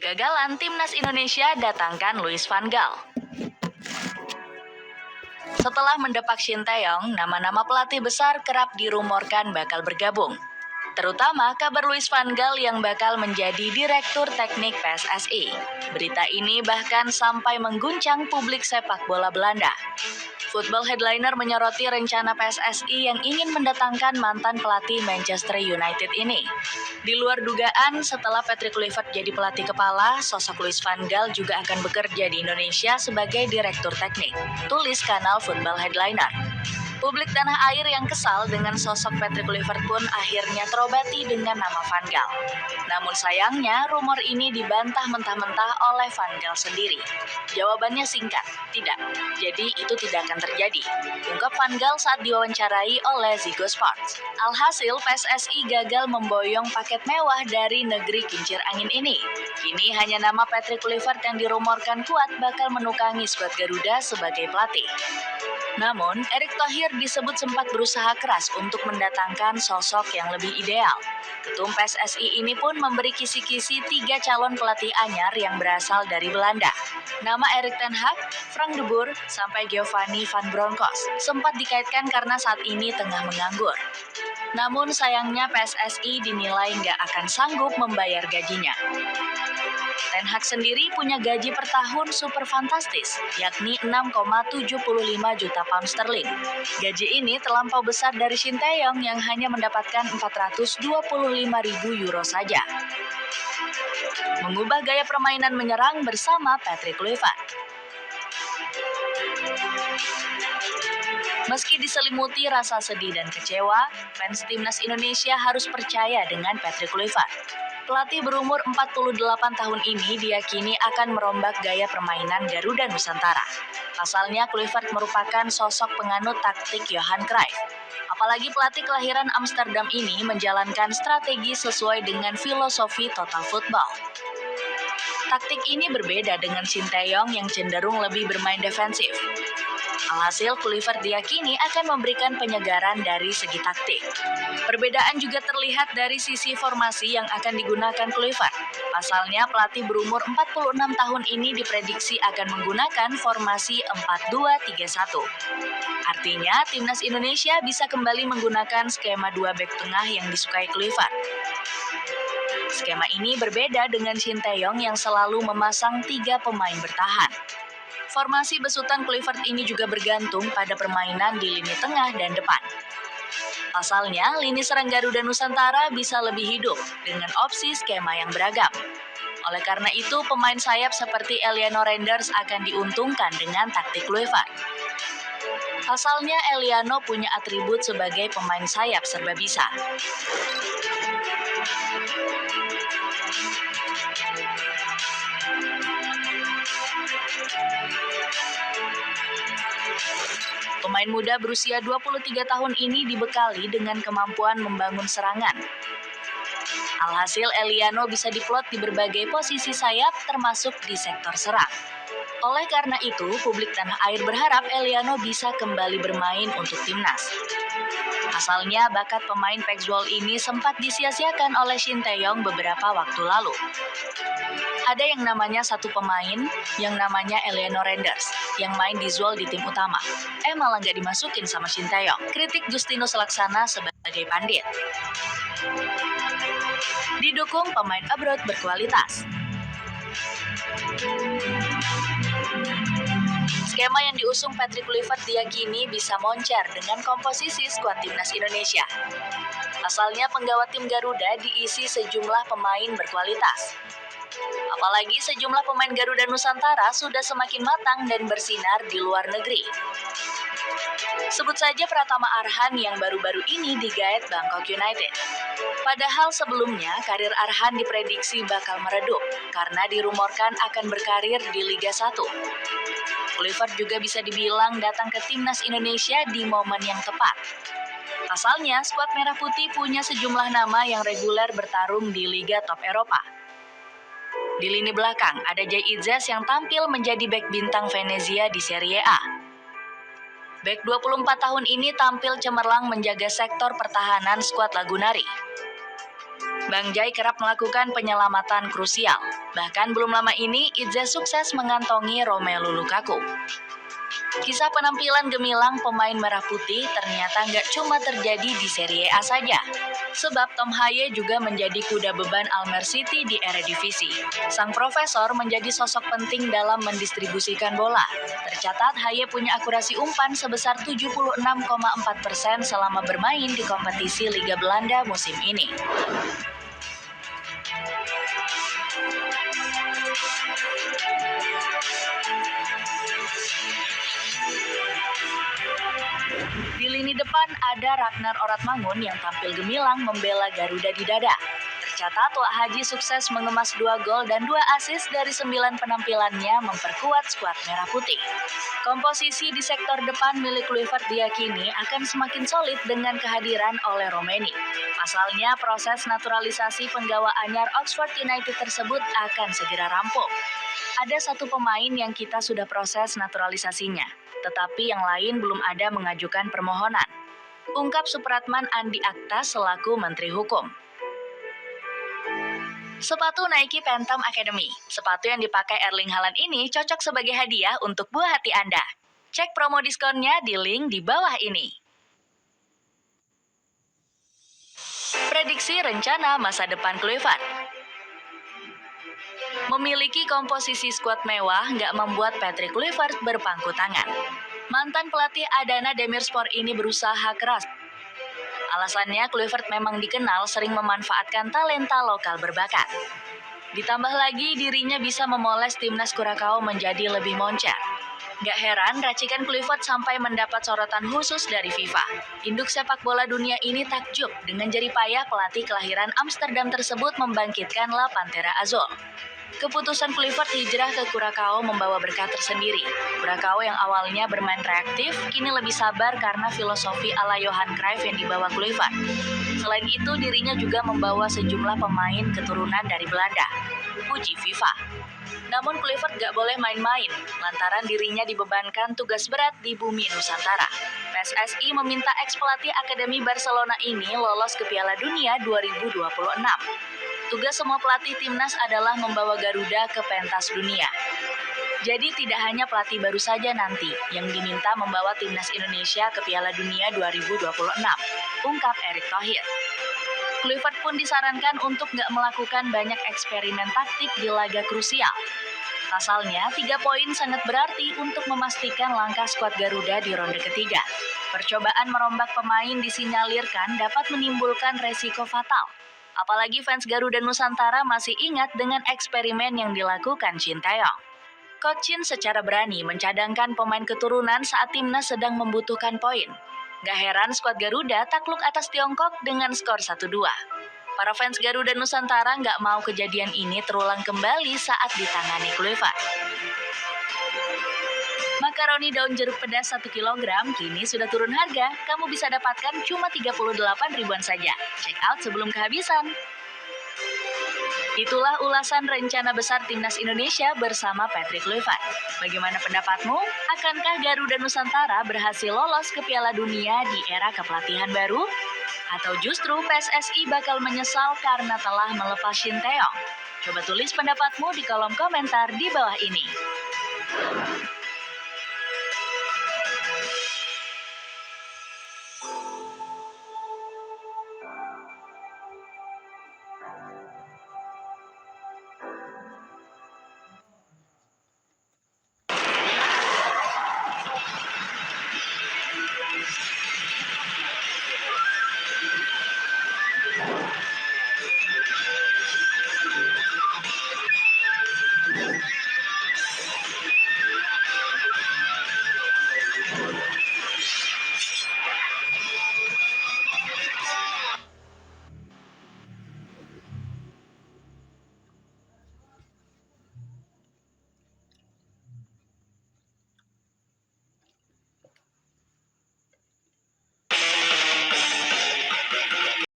Kegagalan Timnas Indonesia datangkan Louis van Gaal. Setelah mendepak Shin Tae-yong, nama-nama pelatih besar kerap dirumorkan bakal bergabung. Terutama kabar Louis van Gaal yang bakal menjadi Direktur Teknik PSSI. Berita ini bahkan sampai mengguncang publik sepak bola Belanda. Football Headliner menyoroti rencana PSSI yang ingin mendatangkan mantan pelatih Manchester United ini. Di luar dugaan, setelah Patrick Kluivert jadi pelatih kepala, sosok Louis van Gaal juga akan bekerja di Indonesia sebagai Direktur Teknik. Tulis kanal Football Headliner. Publik tanah air yang kesal dengan sosok Patrick Kluivert pun akhirnya terobati dengan nama Van Gaal. Namun sayangnya, rumor ini dibantah mentah-mentah oleh Van Gaal sendiri. Jawabannya singkat, tidak. Jadi itu tidak akan terjadi, ungkap Van Gaal saat diwawancarai oleh Ziggo Sports. Alhasil, PSSI gagal memboyong paket mewah dari negeri kincir angin ini. Kini hanya nama Patrick Kluivert yang dirumorkan kuat bakal menukangi skuad Garuda sebagai pelatih. Namun, Erick Thohir disebut sempat berusaha keras untuk mendatangkan sosok yang lebih ideal. Ketum PSSI ini pun memberi kisi-kisi 3 calon pelatih anyar yang berasal dari Belanda. Nama Erik ten Hag, Frank de Boer, sampai Giovanni van Bronckhorst sempat dikaitkan karena saat ini tengah menganggur. Namun sayangnya PSSI dinilai nggak akan sanggup membayar gajinya. Ten Hag sendiri punya gaji per tahun super fantastis, yakni 6,75 juta pound sterling. Gaji ini terlampau besar dari Shin Tae-yong yang hanya mendapatkan 425.000 euro saja. Mengubah gaya permainan menyerang bersama Patrick Kluivert. Meski diselimuti rasa sedih dan kecewa, fans Timnas Indonesia harus percaya dengan Patrick Kluivert. Pelatih berumur 48 tahun ini diyakini akan merombak gaya permainan Garuda Nusantara. Pasalnya, Kluivert merupakan sosok penganut taktik Johan Cruyff. Apalagi pelatih kelahiran Amsterdam ini menjalankan strategi sesuai dengan filosofi total football. Taktik ini berbeda dengan Shin Tae-yong yang cenderung lebih bermain defensif. Alhasil, Kluivert diyakini akan memberikan penyegaran dari segi taktik. Perbedaan juga terlihat dari sisi formasi yang akan digunakan Kluivert. Pasalnya, pelatih berumur 46 tahun ini diprediksi akan menggunakan formasi 4-2-3-1. Artinya, Timnas Indonesia bisa kembali menggunakan skema 2 bek tengah yang disukai Kluivert. Skema ini berbeda dengan Shin Tae-yong yang selalu memasang 3 pemain bertahan. Formasi besutan Kluivert ini juga bergantung pada permainan di lini tengah dan depan. Pasalnya, lini serang Garuda Nusantara bisa lebih hidup dengan opsi skema yang beragam. Oleh karena itu, pemain sayap seperti Eliano Renders akan diuntungkan dengan taktik Kluivert. Pasalnya, Eliano punya atribut sebagai pemain sayap serba bisa. Pemain muda berusia 23 tahun ini dibekali dengan kemampuan membangun serangan. Alhasil, Eliano bisa diplot di berbagai posisi sayap termasuk di sektor serang. Oleh karena itu, publik tanah air berharap Eliano bisa kembali bermain untuk timnas. Asalnya, bakat pemain PEC Zwolle ini sempat disia-siakan oleh Shin Tae-yong beberapa waktu lalu. Ada yang namanya satu pemain, yang namanya Eliano Renders, yang main di Zwolle di tim utama. Malah nggak dimasukin sama Shin Tae-yong. Kritik Justinus Laksana sebagai pandit. Didukung pemain abroad berkualitas. Skema yang diusung Patrick Kluivert diyakini bisa moncer dengan komposisi skuad Timnas Indonesia. Asalnya penggawa tim Garuda diisi sejumlah pemain berkualitas. Apalagi sejumlah pemain Garuda Nusantara sudah semakin matang dan bersinar di luar negeri. Sebut saja Pratama Arhan yang baru-baru ini digaet Bangkok United. Padahal sebelumnya karir Arhan diprediksi bakal meredup karena dirumorkan akan berkarir di Liga 1. Kluivert juga bisa dibilang datang ke Timnas Indonesia di momen yang tepat. Pasalnya, skuad Merah Putih punya sejumlah nama yang reguler bertarung di Liga Top Eropa. Di lini belakang, ada Jay Itzes yang tampil menjadi bek bintang Venezia di Serie A. Bek 24 tahun ini tampil cemerlang menjaga sektor pertahanan skuad Lagunari. Bang Jai kerap melakukan penyelamatan krusial. Bahkan belum lama ini, Itze sukses mengantongi Romelu Lukaku. Kisah penampilan gemilang pemain merah putih ternyata nggak cuma terjadi di Serie A saja. Sebab Tom Haye juga menjadi kuda beban Almer City di Eredivisie. Sang profesor menjadi sosok penting dalam mendistribusikan bola. Tercatat Haye punya akurasi umpan sebesar 76,4% selama bermain di kompetisi Liga Belanda musim ini. Di lini depan ada Ragnar Oratmangun yang tampil gemilang membela Garuda di dada. Tercatat Wak Haji sukses mengemas 2 gol dan 2 assist dari 9 penampilannya memperkuat skuad Merah Putih. Komposisi di sektor depan milik Kluivert diyakini akan semakin solid dengan kehadiran oleh Romeni. Pasalnya proses naturalisasi penggawa anyar Oxford United tersebut akan segera rampung. Ada 1 pemain yang kita sudah proses naturalisasinya, tetapi yang lain belum ada mengajukan permohonan. Ungkap Supratman Andi Akta selaku Menteri Hukum. Sepatu Nike Phantom Academy. Sepatu yang dipakai Erling Haaland ini cocok sebagai hadiah untuk buah hati Anda. Cek promo diskonnya di link di bawah ini. Prediksi rencana masa depan Kluivert. Memiliki komposisi skuad mewah nggak membuat Patrick Kluivert berpangku tangan. Mantan pelatih Adana Demirspor ini berusaha keras. Alasannya Kluivert memang dikenal sering memanfaatkan talenta lokal berbakat. Ditambah lagi dirinya bisa memoles timnas Curaçao menjadi lebih moncer. Gak heran racikan Kluivert sampai mendapat sorotan khusus dari FIFA. Induk sepak bola dunia ini takjub dengan jeripayah pelatih kelahiran Amsterdam tersebut membangkitkan La Pantera Azul. Keputusan Kluivert hijrah ke Curaçao membawa berkah tersendiri. Curaçao yang awalnya bermain reaktif, kini lebih sabar karena filosofi ala Johan Cruyff yang dibawa Kluivert. Selain itu, dirinya juga membawa sejumlah pemain keturunan dari Belanda. Puji FIFA. Namun Kluivert gak boleh main-main, lantaran dirinya dibebankan tugas berat di bumi Nusantara. PSSI meminta ex-pelatih Akademi Barcelona ini lolos ke Piala Dunia 2026. Tugas semua pelatih timnas adalah membawa Garuda ke pentas dunia. Jadi tidak hanya pelatih baru saja nanti yang diminta membawa timnas Indonesia ke Piala Dunia 2026, ungkap Erick Thohir. Kluivert pun disarankan untuk nggak melakukan banyak eksperimen taktik di laga krusial. Pasalnya, 3 poin sangat berarti untuk memastikan langkah skuad Garuda di ronde ketiga. Percobaan merombak pemain disinyalirkan dapat menimbulkan resiko fatal. Apalagi fans Garuda Nusantara masih ingat dengan eksperimen yang dilakukan Shin Tae-yong. Coach Shin secara berani mencadangkan pemain keturunan saat timnas sedang membutuhkan poin. Gak heran skuad Garuda takluk atas Tiongkok dengan skor 1-2. Para fans Garuda Nusantara gak mau kejadian ini terulang kembali saat ditangani Kluivert. Makaroni daun jeruk pedas 1 kg kini sudah turun harga. Kamu bisa dapatkan cuma 38 ribuan saja. Check out sebelum kehabisan. Itulah ulasan rencana besar Timnas Indonesia bersama Patrick Kluivert. Bagaimana pendapatmu? Akankah Garuda Nusantara berhasil lolos ke Piala Dunia di era kepelatihan baru? Atau justru PSSI bakal menyesal karena telah melepas Shin Tae-yong? Coba tulis pendapatmu di kolom komentar di bawah ini.